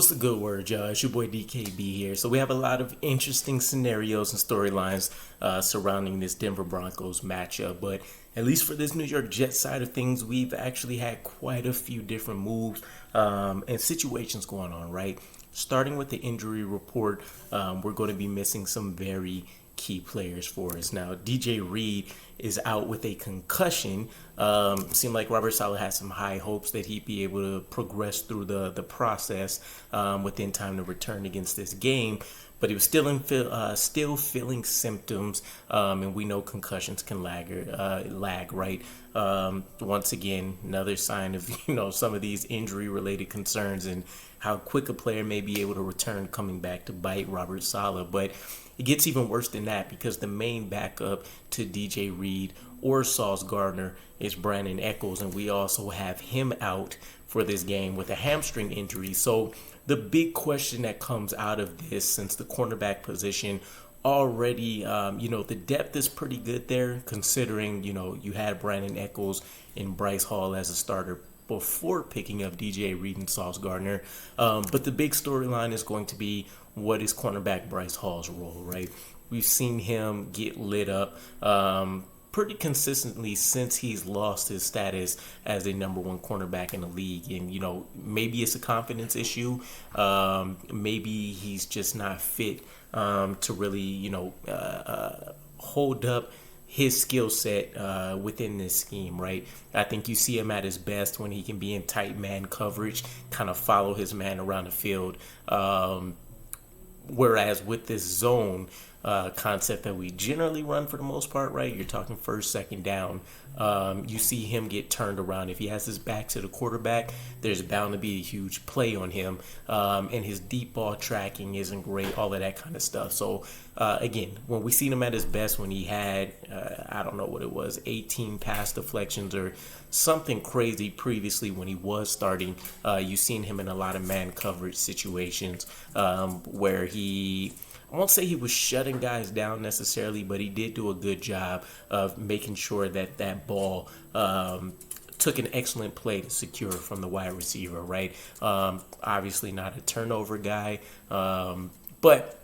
What's the good word, y'all? It's your boy DKB here. So we have a lot of interesting scenarios and storylines surrounding this Denver Broncos matchup. But at least for this New York Jets side of things, we've actually had quite a few different moves and situations going on, right? Starting with the injury report, we're going to be missing some very key players for us. Now, DJ Reed is out with a concussion. Seemed like Robert Saleh had some high hopes that he'd be able to progress through the process within time to return against this game. But he was still feeling symptoms, and we know concussions can lag, right? Once again, another sign of some of these injury-related concerns and how quick a player may be able to return coming back to bite Robert Saleh. But it gets even worse than that because the main backup to DJ Reed or Sauce Gardner is Brandon Echols, and we also have him out for this game with a hamstring injury. So the big question that comes out of this, since the cornerback position already, the depth is pretty good there, considering, you had Brandon Echols and Bryce Hall as a starter before picking up DJ Reed and Sauce Gardner. But the big storyline is going to be, what is cornerback Bryce Hall's role, right? We've seen him get lit up pretty consistently since he's lost his status as a number one cornerback in the league. And, maybe it's a confidence issue. Maybe he's just not fit to really, hold up his skill set within this scheme, right? I think you see him at his best when he can be in tight man coverage, kind of follow his man around the field. Whereas with this zone concept that we generally run for the most part, right? You're talking first, second down. You see him get turned around. If he has his back to the quarterback, there's bound to be a huge play on him. And his deep ball tracking isn't great, all of that kind of stuff. So, again, when we seen him at his best, when he had, I don't know what it was, 18 pass deflections or something crazy previously when he was starting, you've seen him in a lot of man coverage situations where I won't say he was shutting guys down necessarily, but he did do a good job of making sure that that ball took an excellent play to secure from the wide receiver, right? Obviously not a turnover guy, but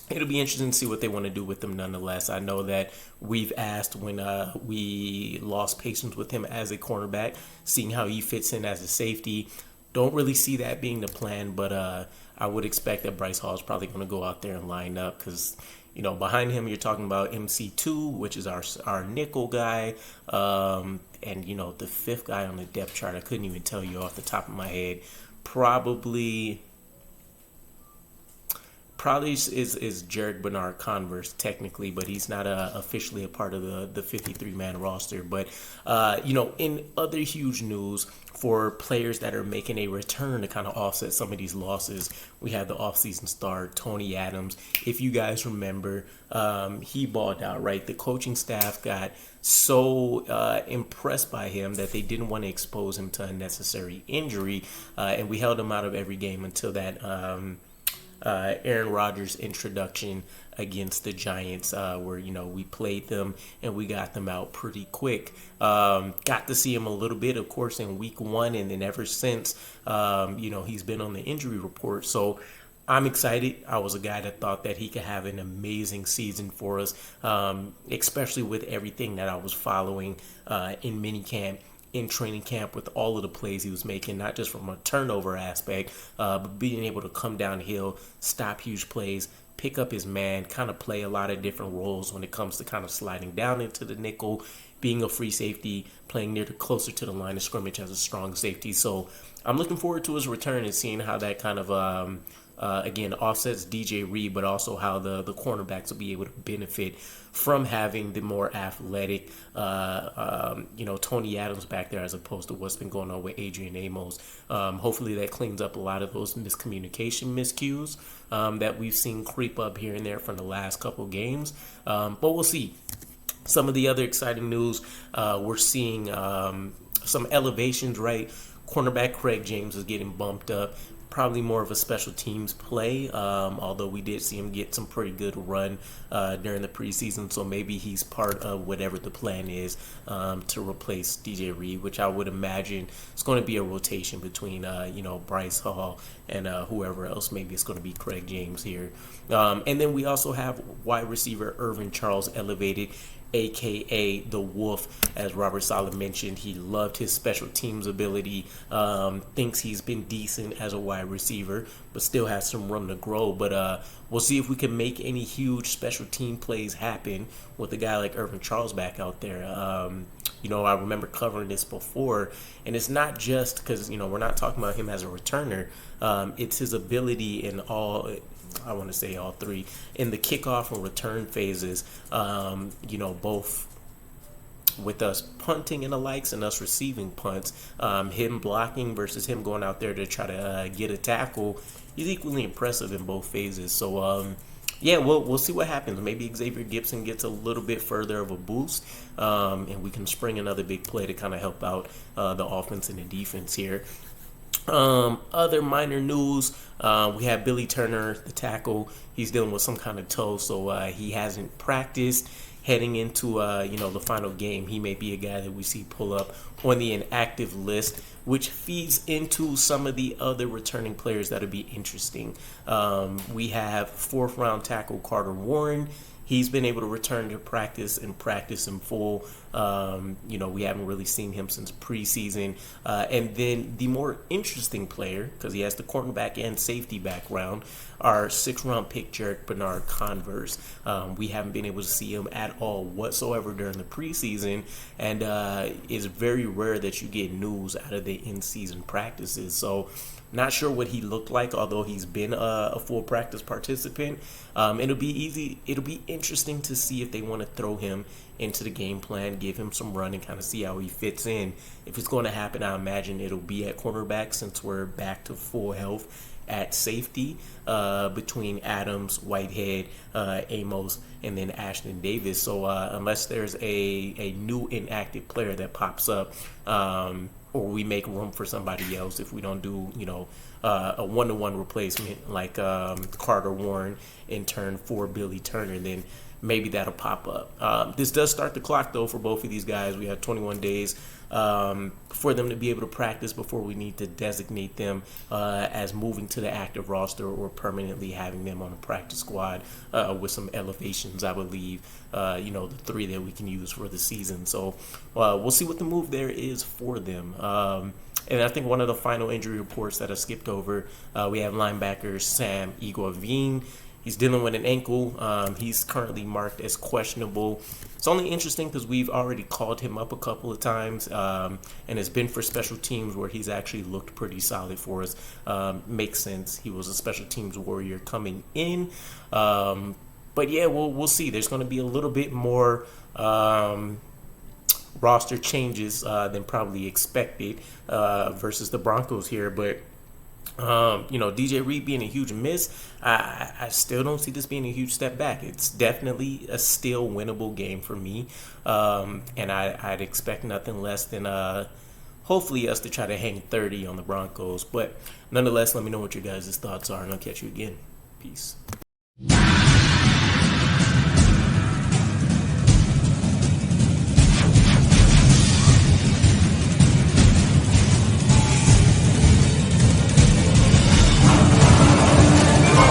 it'll be interesting to see what they want to do with him nonetheless. I know that we've asked when we lost patience with him as a cornerback, seeing how he fits in as a safety. Don't really see that being the plan, but I would expect that Bryce Hall is probably going to go out there and line up because, behind him you're talking about MC2, which is our nickel guy, and, the fifth guy on the depth chart, I couldn't even tell you off the top of my head, probably is Jared Bernard Converse technically, but he's not officially a part of the 53-man roster. But, in other huge news for players that are making a return to kind of offset some of these losses, we have the offseason star, Tony Adams. If you guys remember, he balled out, right? The coaching staff got so impressed by him that they didn't want to expose him to unnecessary injury, and we held him out of every game until that Aaron Rodgers introduction against the Giants, where we played them and we got them out pretty quick. Got to see him a little bit, of course, in week 1, and then ever since, he's been on the injury report. So I'm excited. I was a guy that thought that he could have an amazing season for us, especially with everything that I was following in minicamp, in training camp, with all of the plays he was making, not just from a turnover aspect, but being able to come downhill, stop huge plays, pick up his man, kind of play a lot of different roles when it comes to kind of sliding down into the nickel, being a free safety, playing closer to the line of scrimmage as a strong safety. So I'm looking forward to his return and seeing how that kind of again, offsets DJ Reed, but also how the cornerbacks will be able to benefit from having the more athletic, Tony Adams back there as opposed to what's been going on with Adrian Amos. Hopefully that cleans up a lot of those miscommunication miscues that we've seen creep up here and there from the last couple games. But we'll see. Some of the other exciting news, we're seeing some elevations, right? Cornerback Craig James is getting bumped up. probably more of a special teams play, although we did see him get some pretty good run during the preseason, so maybe he's part of whatever the plan is to replace DJ Reed, which I would imagine is going to be a rotation between Bryce Hall and whoever else. Maybe it's going to be Craig James here. And then we also have wide receiver Irvin Charles elevated, aka the Wolf. As Robert Saleh mentioned, he loved his special teams ability, thinks he's been decent as a wide receiver, but still has some room to grow. But we'll see if we can make any huge special team plays happen with a guy like Irvin Charles back out there. I remember covering this before, and it's not just because, we're not talking about him as a returner. It's his ability in all three, in the kickoff and return phases, both with us punting and the likes and us receiving punts, him blocking versus him going out there to try to get a tackle. He's equally impressive in both phases. So, we'll see what happens. Maybe Xavier Gipson gets a little bit further of a boost, and we can spring another big play to kind of help out the offense and the defense here. Other minor news, we have Billy Turner, the tackle. He's dealing with some kind of toe, so he hasn't practiced. Heading into the final game, he may be a guy that we see pull up on the inactive list, which feeds into some of the other returning players that'll be interesting. We have 4th round tackle Carter Warren. He's been able to return to practice and practice in full. We haven't really seen him since preseason. And then the more interesting player, because he has the cornerback and safety background, our 6th round pick, Jarek Bernard Converse. We haven't been able to see him at all whatsoever during the preseason. And it's very rare that you get news out of the in-season practices. So not sure what he looked like, although he's been a full practice participant. It'll be interesting to see if they want to throw him into the game plan, give him some run, and kind of see how he fits in. If it's going to happen, I imagine it'll be at cornerback, since we're back to full health at safety between Adams, Whitehead, Amos, and then Ashton Davis. So unless there's a new inactive player that pops up, or we make room for somebody else, if we don't do, a one-to-one replacement like Carter Warren in turn for Billy Turner, then maybe that'll pop up. This does start the clock, though, for both of these guys. We have 21 days for them to be able to practice before we need to designate them as moving to the active roster or permanently having them on a practice squad with some elevations, I believe, the 3 that we can use for the season. So we'll see what the move there is for them. And I think one of the final injury reports that I skipped over, we have linebacker Sam Iguavin. He's dealing with an ankle. He's currently marked as questionable. It's only interesting because we've already called him up a couple of times, and it's been for special teams where he's actually looked pretty solid for us. Makes sense. He was a special teams warrior coming in. But yeah, we'll see. There's going to be a little bit more roster changes than probably expected versus the Broncos here, but DJ Reed being a huge miss, I still don't see this being a huge step back. It's definitely a still winnable game for me, and I'd expect nothing less than hopefully us to try to hang 30 on the Broncos. But nonetheless, let me know what your guys' thoughts are, and I'll catch you again. Peace.